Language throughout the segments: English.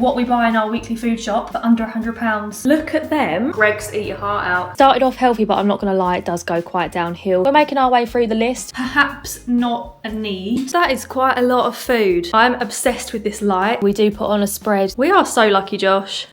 what we buy in our weekly food shop for under £100. Look at them. Greggs, eat your heart out. Started off healthy, but I'm not gonna lie, it does go quite downhill. We're making our way through the list. Perhaps not a need. That is quite a lot of food. I'm obsessed with this light. We do put on a spread. We are so lucky, Josh.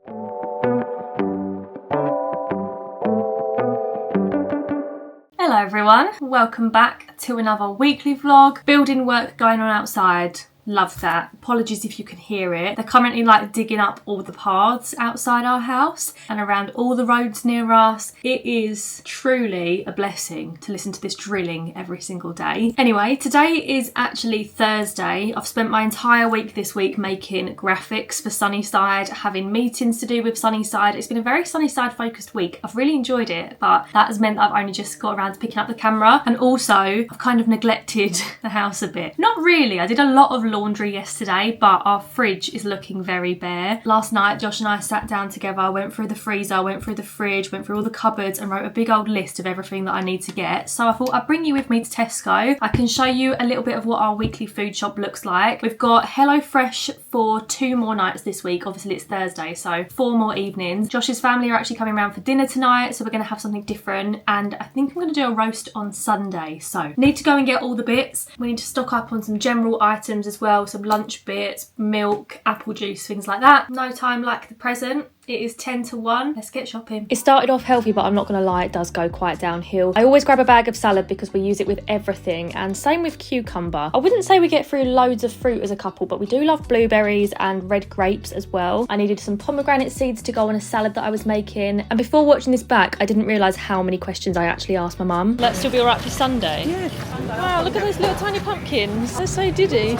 Hello everyone, welcome back to another weekly vlog. Building work going on outside. Love that. Apologies if you can hear it. They're currently like digging up all the paths outside our house and around all the roads near us. It is truly a blessing to listen to this drilling every single day. Anyway, today is actually Thursday. I've spent my entire week this week making graphics for Sunnyside, having meetings to do with Sunnyside. It's been a very Sunnyside focused week. I've really enjoyed it, but that has meant that I've only just got around to picking up the camera, and also I've kind of neglected the house a bit. Not really. I did a lot of laundry yesterday, but our fridge is looking very bare. Last night Josh and I sat down together, went through the freezer, went through the fridge, went through all the cupboards and wrote a big old list of everything that I need to get. So I thought I'd bring you with me to Tesco. I can show you a little bit of what our weekly food shop looks like. We've got HelloFresh for 2 more nights this week. Obviously it's Thursday, so 4 more evenings. Josh's family are actually coming around for dinner tonight, so we're going to have something different, and I think I'm going to do a roast on Sunday. So need to go and get all the bits. We need to stock up on some general items as well, some lunch bits, milk, apple juice, things like that. No time like the present. It is 10 to 1. Let's get shopping. It started off healthy, but I'm not gonna lie, it does go quite downhill. I always grab a bag of salad because we use it with everything, and same with cucumber. I wouldn't say we get through loads of fruit as a couple, but we do love blueberries and red grapes as well. I needed some pomegranate seeds to go on a salad that I was making, and before watching this back, I didn't realise how many questions I actually asked my mum. Let's still be alright for Sunday? Yeah. Wow, look at those little tiny pumpkins. They're so diddy.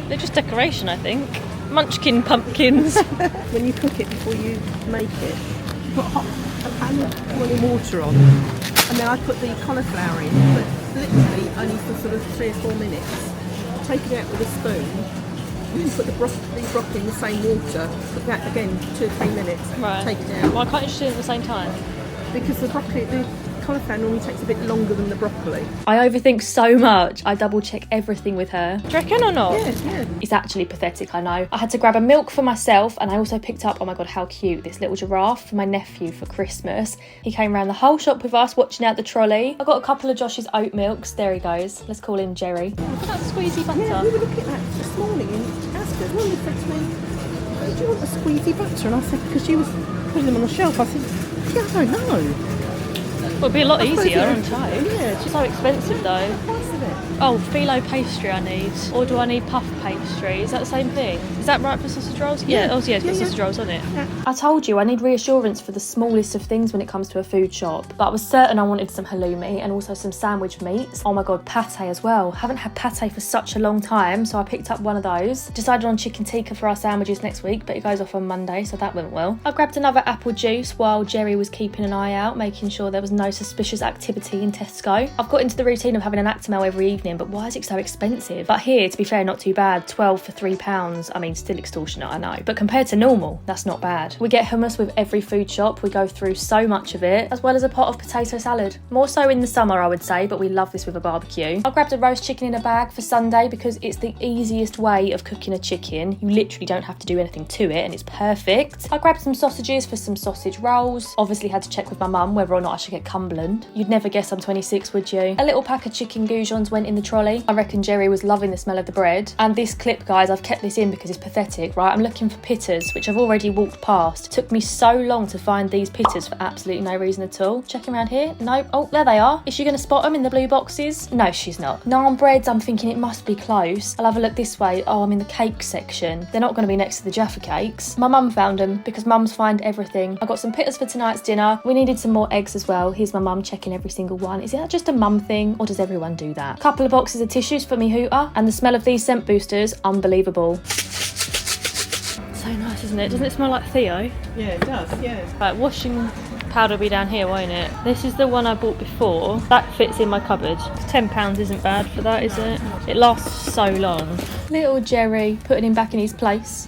They're just decoration, I think. Munchkin pumpkins. When you cook it before you make it, you put a pan of boiling water on, and then I put the cauliflower in, but literally only for sort of 3 or 4 minutes. Take it out with a spoon, and put the broccoli in the same water, put that again 2 or 3 minutes, Right. take it out. Why can't you just do it at the same time? Because the cauliflower normally takes a bit longer than the broccoli. I overthink so much. I double check everything with her. Do you reckon or not? Yeah. It's actually pathetic, I know. I had to grab a milk for myself, and I also picked up, oh my god, how cute, this little giraffe for my nephew for Christmas. He came around the whole shop with us, watching out the trolley. I got a couple of Josh's oat milks. There he goes. Let's call him Jerry. Look at that squeezy butter. Yeah, we were looking at that this morning in Asda. Well, he said to me, "Oh, do you want a squeezy butter?" And I said, because she was putting them on the shelf, I said, yeah, I don't know. Well, it'd be a lot easier on toast. Yeah, It's so expensive though. What's it? Oh, phyllo pastry I need. Or do I need puff pastry? Is that the same thing? Is that right for sausage rolls? Yeah. Oh, yeah, it's got sausage rolls on it. I told you I need reassurance for the smallest of things when it comes to a food shop, but I was certain I wanted some halloumi and also some sandwich meats. Oh my god, pate as well. Haven't had pate for such a long time, so I picked up one of those. Decided on chicken tikka for our sandwiches next week, but it goes off on Monday, so that went well. I grabbed another apple juice while Jerry was keeping an eye out, making sure there was no suspicious activity in Tesco. I've got into the routine of having an Actimel every evening, but why is it so expensive? But here, to be fair, not too bad. 12 for £3. I mean, still extortionate, I know, but compared to normal, that's not bad. We get hummus with every food shop. We go through so much of it, as well as a pot of potato salad. More so in the summer, I would say, but we love this with a barbecue. I grabbed a roast chicken in a bag for Sunday because it's the easiest way of cooking a chicken. You literally don't have to do anything to it, and it's perfect. I grabbed some sausages for some sausage rolls. Obviously had to check with my mum whether or not I should get Cumberland. You'd never guess I'm 26, would you? A little pack of chicken goujons went in the trolley. I reckon Jerry was loving the smell of the bread. And this clip, guys, I've kept this in because it's pathetic, right? I'm looking for pitters, which I've already walked past. It took me so long to find these pitters for absolutely no reason at all. Checking around here. Nope. Oh, there they are. Is she going to spot them in the blue boxes? No, she's not. Naan breads, I'm thinking it must be close. I'll have a look this way. Oh, I'm in the cake section. They're not going to be next to the Jaffa cakes. My mum found them because mums find everything. I got some pitters for tonight's dinner. We needed some more eggs as well. Here's my mum checking every single one. Is that just a mum thing, or does everyone do that? Couple of boxes of tissues for me hooter, and the smell of these scent boosters, unbelievable. So nice, isn't it? Doesn't it smell like Theo? Yeah, it does, yeah. Right, washing powder will be down here, won't it? This is the one I bought before. That fits in my cupboard. £10 isn't bad for that, is it? It lasts so long. Little Jerry, putting him back in his place.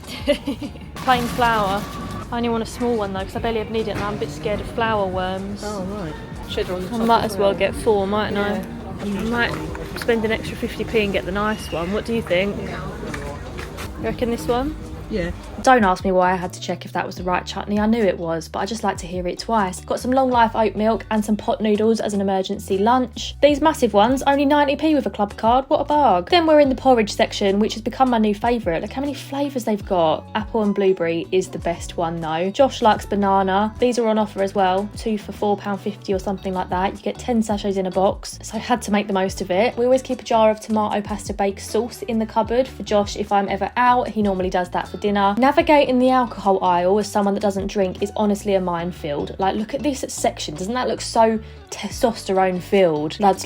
Plain flour. I only want a small one though, because I barely ever need it, and I'm a bit scared of flour worms. Oh, right. Cheddar on the top. I might as well get 4, mightn't I? I might spend an extra 50p and get the nice one. What do you think? You reckon this one? Yeah. Don't ask me why I had to check if that was the right chutney. I knew it was, but I just like to hear it twice. Got some long life oat milk and some pot noodles as an emergency lunch. These massive ones, only 90p with a club card. What a barg. Then we're in the porridge section, which has become my new favourite. Look how many flavours they've got. Apple and blueberry is the best one though. Josh likes banana. These are on offer as well. 2 for £4.50 or something like that. You get 10 sachets in a box, so I had to make the most of it. We always keep a jar of tomato pasta bake sauce in the cupboard for Josh if I'm ever out. He normally does that for dinner. Navigating the alcohol aisle as someone that doesn't drink is honestly a minefield. Like, look at this section. Doesn't that look so testosterone filled? Lads.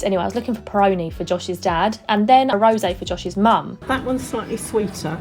Anyway, I was looking for Peroni for Josh's dad and then a rosé for Josh's mum. That one's slightly sweeter,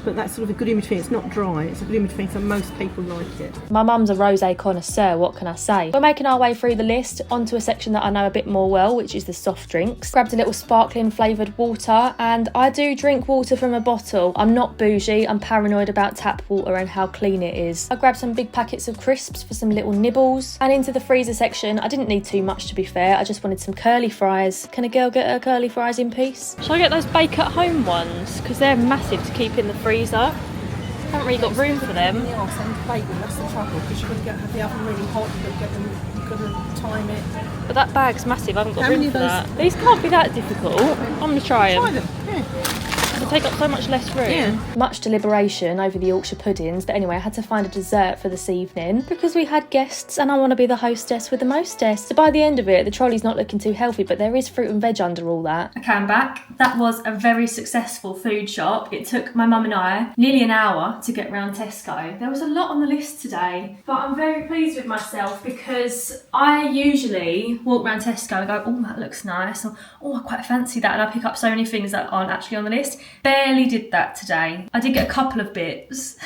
but that's sort of a good in between. It's not dry, it's a good in between, so most people like it. My mum's a rosé connoisseur, what can I say? We're making our way through the list onto a section that I know a bit more well, which is the soft drinks. Grabbed a little sparkling flavoured water, and I do drink water from a bottle. I'm not bougie, I'm paranoid about tap water and how clean it is. I grabbed some big packets of crisps for some little nibbles, and into the freezer section. I didn't need too much to be fair, I just wanted some curly fries. Can a girl get her curly fries in peace? Shall I get those bake at home ones? Because they're massive to keep in the freezer. Haven't really got room for them. Yes, and bacon, that's the trouble, because you've got to have the oven really hot, you've got to time it. But that bag's massive, I haven't got How room many for of those- that. These can't be that difficult. I'm going to try them. Try them, yeah. They take up so much less room. Yeah. Much deliberation over the Yorkshire puddings, but anyway, I had to find a dessert for this evening because we had guests and I want to be the hostess with the mostess. So by the end of it, the trolley's not looking too healthy, but there is fruit and veg under all that. Okay, I'm back. That was a very successful food shop. It took my mum and I nearly an hour to get round Tesco. There was a lot on the list today, but I'm very pleased with myself because I usually walk around Tesco and go, oh, that looks nice, or oh, I quite fancy that, and I pick up so many things that aren't actually on the list. Barely did that today. I did get a couple of bits.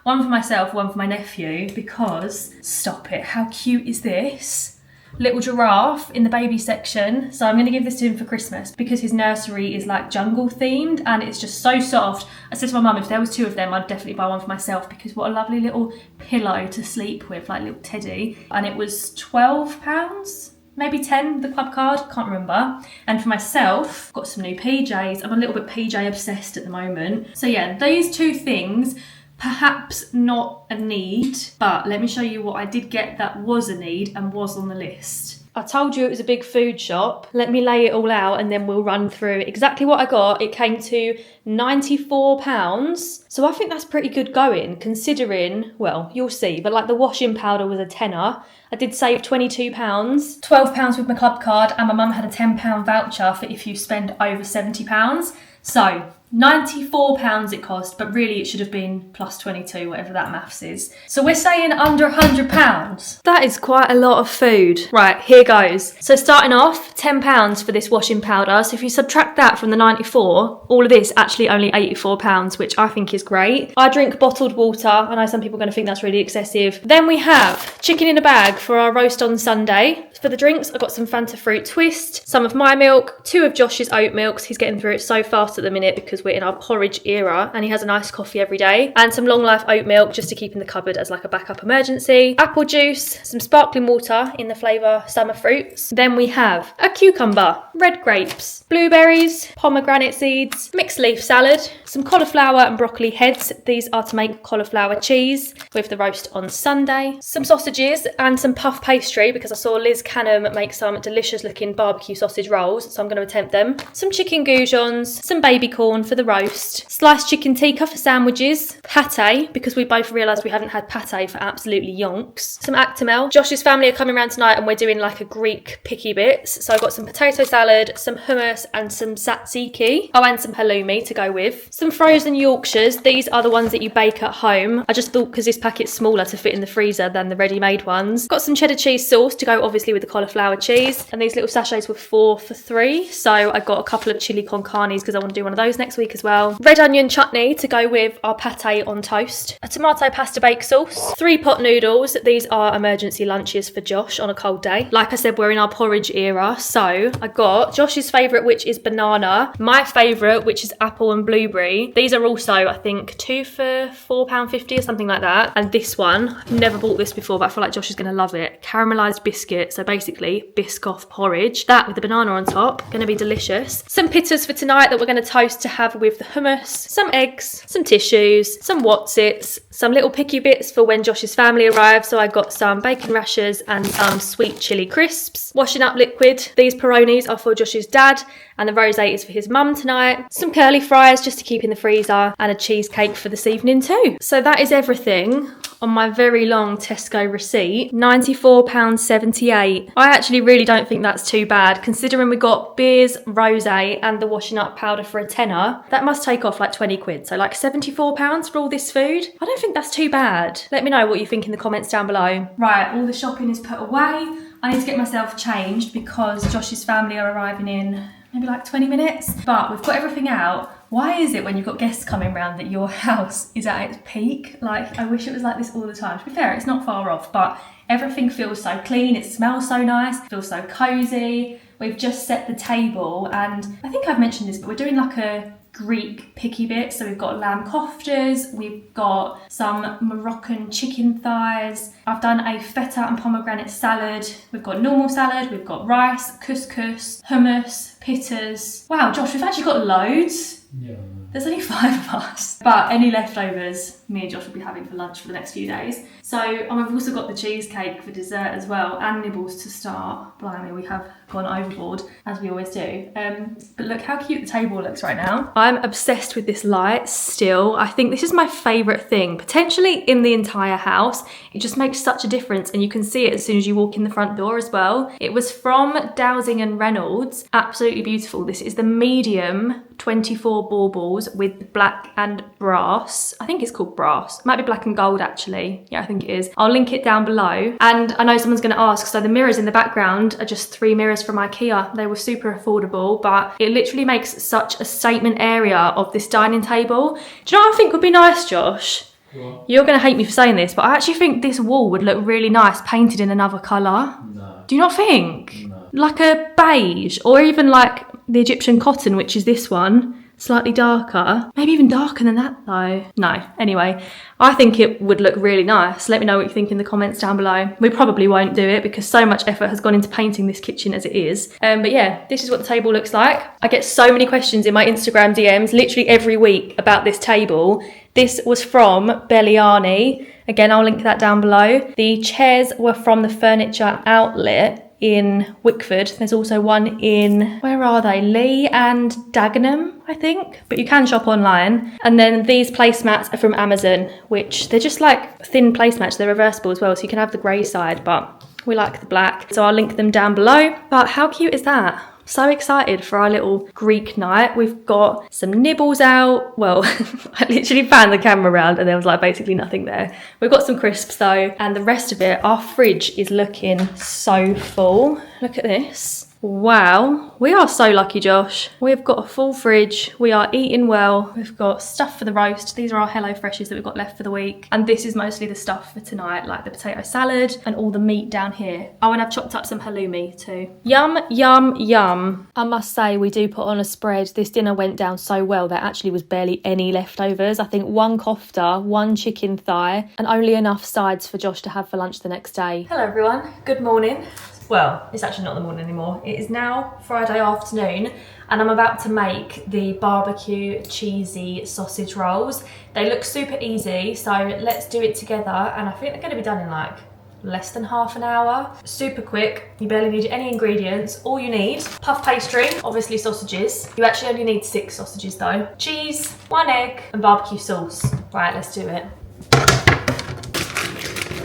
One for myself, one for my nephew, because, stop it, how cute is this? Little giraffe in the baby section. So I'm going to give this to him for Christmas because his nursery is like jungle themed and it's just so soft. I said to my mum, if there was 2 of them, I'd definitely buy one for myself because what a lovely little pillow to sleep with, like little teddy. And it was £12. Maybe 10, the club card, can't remember. And for myself, got some new PJs. I'm a little bit PJ obsessed at the moment. So yeah, these 2 things, perhaps not a need, but let me show you what I did get that was a need and was on the list. I told you it was a big food shop. Let me lay it all out and then we'll run through exactly what I got. It came to £94. So I think that's pretty good going considering, well, you'll see, but like the washing powder was a tenner. I did save £22. £12 with my club card and my mum had a £10 voucher for if you spend over £70. So £94 it cost, but really it should have been plus 22, whatever that maths is. So we're saying under £100. That is quite a lot of food. Right, here goes. So starting off, £10 for this washing powder. So if you subtract that from the 94, all of this actually only £84, which I think is great. I drink bottled water. I know some people are going to think that's really excessive. Then we have chicken in a bag for our roast on Sunday. For the drinks, I got some Fanta Fruit Twist, some of my milk, 2 of Josh's oat milks. He's getting through it so fast at the minute because we're in our porridge era and he has a nice coffee every day, and some long life oat milk just to keep in the cupboard as like a backup emergency, apple juice, some sparkling water in the flavour summer fruits. Then we have a cucumber, red grapes, blueberries, pomegranate seeds, mixed leaf salad, some cauliflower and broccoli heads. These are to make cauliflower cheese with the roast on Sunday, some sausages and some puff pastry because I saw Liz Canham make some delicious looking barbecue sausage rolls, so I'm going to attempt them, some chicken goujons, some baby corn for the roast, sliced chicken tikka for sandwiches, pate because we both realised we haven't had pate for absolutely yonks, some Actimel. Josh's family are coming around tonight and we're doing like a Greek picky bits, so I've got some potato salad, some hummus and some tzatziki. Oh, and some halloumi to go with, some frozen Yorkshires. These are the ones that you bake at home. I just thought because this packet's smaller to fit in the freezer than the ready-made ones. Got some cheddar cheese sauce to go obviously with the cauliflower cheese, and these little sachets were 4 for £3, so I got a couple of chili con carnes because I want to do one of those next week as well. Red onion chutney to go with our pate on toast, a tomato pasta bake sauce, 3 pot noodles. These are emergency lunches for Josh on a cold day. Like I said, we're in our porridge era, so I got Josh's favourite, which is banana, my favourite, which is apple and blueberry. These are also, I think, 2 for £4.50 or something like that, and this one, I've never bought this before, but I feel like Josh is going to love love it. Caramelised biscuit, so basically Biscoff porridge. That with the banana on top, gonna be delicious. Some pitas for tonight that we're gonna toast to have with the hummus. Some eggs, some tissues, some Wotsits, some little picky bits for when Josh's family arrives. So I got some bacon rashers and some sweet chilli crisps. Washing up liquid. These Peronis are for Josh's dad and the rosé is for his mum tonight. Some curly fries just to keep in the freezer and a cheesecake for this evening too. So that is everything on my very long Tesco receipt. £94.78. I actually really don't think that's too bad considering we got beers, rosé and the washing up powder for a tenner. That must take off like 20 quid. So like £74 for all this food. I don't think that's too bad. Let me know what you think in the comments down below. Right, all the shopping is put away. I need to get myself changed because Josh's family are arriving in maybe like 20 minutes. But we've got everything out. Why is it when you've got guests coming round that your house is at its peak? Like, I wish it was like this all the time. To be fair, it's not far off, but everything feels so clean. It smells so nice. It feels so cozy. We've just set the table and I think I've mentioned this, but we're doing like a Greek picky bit. So we've got lamb koftas, we've got some Moroccan chicken thighs. I've done a feta and pomegranate salad. We've got normal salad, we've got rice, couscous, hummus, pitas. Wow, Josh, we've actually got loads. Yeah. There's only 5 of us. But any leftovers, me and Josh will be having for lunch for the next few days. So I've also got the cheesecake for dessert as well, and nibbles to start. Blimey, we have gone overboard, as we always do. But look how cute the table looks right now. I'm obsessed with this light still. I think this is my favourite thing, potentially in the entire house. It just makes such a difference, and you can see it as soon as you walk in the front door as well. It was from Dowsing and Reynolds. Absolutely beautiful. This is the medium 24 baubles with black and brass. I think it's called brass. It might be black and gold actually. Yeah, I think it is. I'll link it down below. And I know someone's going to ask, so the mirrors in the background are just 3 mirrors from IKEA. They were super affordable, but it literally makes such a statement area of this dining table. Do you know what I think would be nice, Josh? What? You're going to hate me for saying this, but I actually think this wall would look really nice painted in another colour. No. Do you not think? No. Like a beige, or even like the Egyptian cotton, which is this one. Slightly darker, maybe even darker than that though. No, anyway, I think it would look really nice. Let me know what you think in the comments down below. We probably won't do it because so much effort has gone into painting this kitchen as it is. But yeah, this is what the table looks like. I get so many questions in my Instagram DMs literally every week about this table. This was from Belliani. Again, I'll link that down below. The chairs were from the Furniture Outlet in Wickford. There's also one in, where are they? Lee and Dagenham, I think, but you can shop online. And then these placemats are from Amazon, which they're just like thin placemats. They're reversible as well, so you can have the grey side, but we like the black. So I'll link them down below. But how cute is that? So excited for our little Greek night. We've got some nibbles out. Well, I literally panned the camera around and there was like basically nothing there. We've got some crisps though, and the rest of it, our fridge is looking so full. Look at this. Wow, we are so lucky, Josh. We've got a full fridge. We are eating well. We've got stuff for the roast. These are our Hello Freshes that we've got left for the week. And this is mostly the stuff for tonight, like the potato salad and all the meat down here. Oh, and I've chopped up some halloumi too. Yum, yum, yum. I must say, we do put on a spread. This dinner went down so well, there actually was barely any leftovers. I think 1 kofta, 1 chicken thigh, and only enough sides for Josh to have for lunch the next day. Hello everyone, good morning. Well, it's actually not the morning anymore. It is now Friday afternoon and I'm about to make the barbecue cheesy sausage rolls. They look super easy, so let's do it together, and I think they're going to be done in like less than half an hour. Super quick, you barely need any ingredients. All you need, puff pastry, obviously sausages. You actually only need 6 sausages though. Cheese, 1 egg and barbecue sauce. Right, let's do it.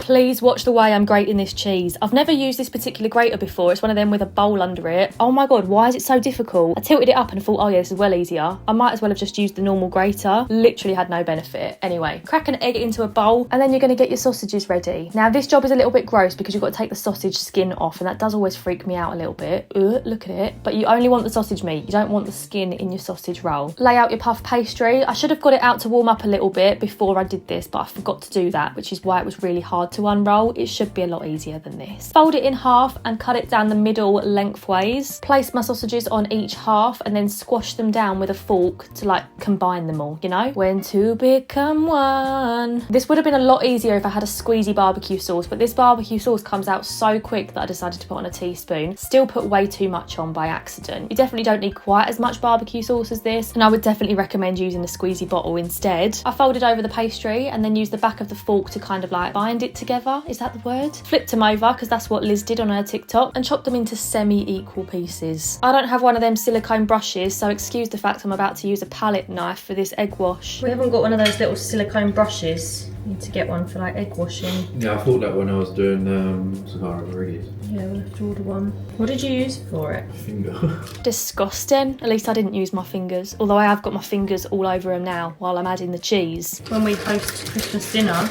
Please watch the way I'm grating this cheese. I've never used this particular grater before. It's one of them with a bowl under it. Oh my God, why is it so difficult? I tilted it up and thought, oh yeah, this is well easier. I might as well have just used the normal grater. Literally had no benefit. Anyway, crack an egg into a bowl and then you're gonna get your sausages ready. Now this job is a little bit gross because you've got to take the sausage skin off, and that does always freak me out a little bit. Look at it. But you only want the sausage meat. You don't want the skin in your sausage roll. Lay out your puff pastry. I should have got it out to warm up a little bit before I did this, but I forgot to do that, which is why it was really hard to unroll, it should be a lot easier than this. Fold it in half and cut it down the middle lengthways. Place my sausages on each half and then squash them down with a fork to like combine them all, you know? When two become one. This would have been a lot easier if I had a squeezy barbecue sauce, but this barbecue sauce comes out so quick that I decided to put on a teaspoon. Still put way too much on by accident. You definitely don't need quite as much barbecue sauce as this, and I would definitely recommend using a squeezy bottle instead. I folded over the pastry and then used the back of the fork to kind of like bind it together. Is that the word? Flipped them over, because that's what Liz did on her TikTok, and chopped them into semi-equal pieces. I don't have one of them silicone brushes, so excuse the fact I'm about to use a palette knife for this egg wash. We haven't got one of those little silicone brushes. Need to get one for like egg washing. Yeah, I thought that when I was doing cigar already. Yeah, we'll have to order one. What did you use for it? Finger. Disgusting. At least I didn't use my fingers, although I have got my fingers all over them now while I'm adding the cheese. When we host Christmas dinner,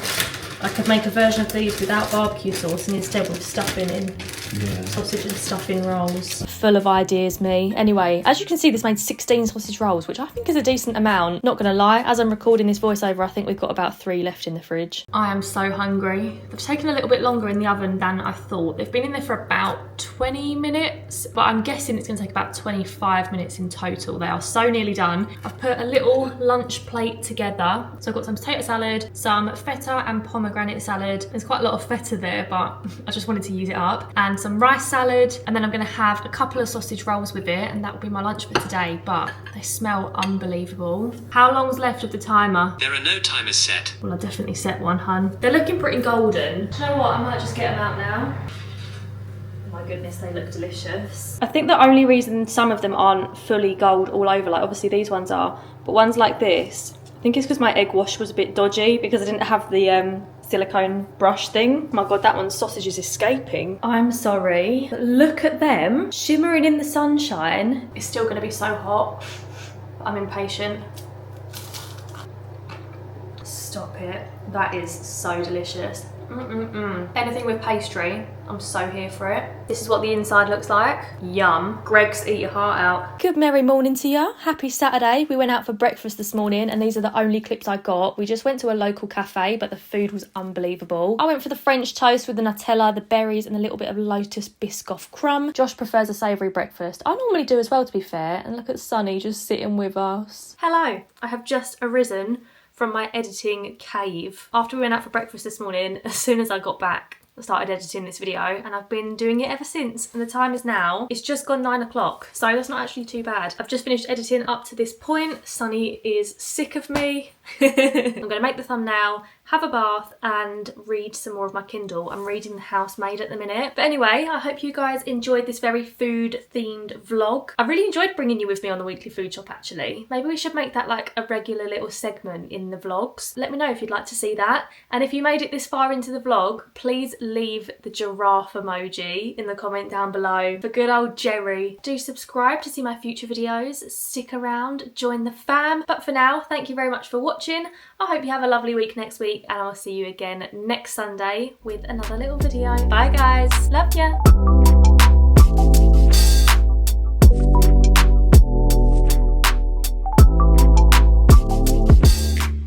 I could make a version of these without barbecue sauce and instead with stuffing in. Yeah. Sausage and stuffing rolls. Full of ideas, me. Anyway, as you can see, this made 16 sausage rolls, which I think is a decent amount. Not gonna lie, as I'm recording this voiceover, I think we've got about 3 left in the fridge. I am so hungry. They've taken a little bit longer in the oven than I thought. They've been in there for about 20 minutes, but I'm guessing it's gonna take about 25 minutes in total. They are so nearly done. I've put a little lunch plate together. So I've got some potato salad, some feta and pomegranate salad. There's quite a lot of feta there, but I just wanted to use it up. And some rice salad, and then I'm gonna have a couple of sausage rolls with it, and that will be my lunch for today, but they smell unbelievable. How long's left of the timer? There are no timers set. Well, I definitely set one, hun. They're looking pretty golden. Do you know what? I might just get them out now. Oh my goodness, they look delicious. I think the only reason some of them aren't fully gold all over, like obviously these ones are, but ones like this, I think it's because my egg wash was a bit dodgy because I didn't have the silicone brush thing. Oh my god, that one's sausage is escaping. I'm sorry, but look at them shimmering in the sunshine. It's still gonna be so hot. I'm impatient. Stop it. That is so delicious. Anything with pastry, I'm so here for it. This is what the inside looks like. Yum. Greg's eat your heart out. Good merry morning to you. Happy Saturday. We went out for breakfast this morning and these are the only clips I got. We just went to a local cafe, but the food was unbelievable. I went for the French toast with the Nutella, the berries and a little bit of Lotus Biscoff crumb. Josh prefers a savoury breakfast. I normally do as well, to be fair. And look at Sunny just sitting with us. Hello. I have just arisen from my editing cave. After we went out for breakfast this morning, as soon as I got back, I started editing this video and I've been doing it ever since, and the time is now, it's just gone 9 o'clock, so that's not actually too bad. I've just finished editing up to this point. Sunny is sick of me. I'm gonna make the thumbnail, have a bath and read some more of my Kindle. I'm reading The Housemaid at the minute. But anyway, I hope you guys enjoyed this very food themed vlog. I really enjoyed bringing you with me on the weekly food shop actually. Maybe we should make that like a regular little segment in the vlogs. Let me know if you'd like to see that. And if you made it this far into the vlog, please leave the giraffe emoji in the comment down below for good old Jerry. Do subscribe to see my future videos. Stick around, join the fam. But for now, thank you very much for watching. I hope you have a lovely week next week and I'll see you again next Sunday with another little video. Bye guys, love ya.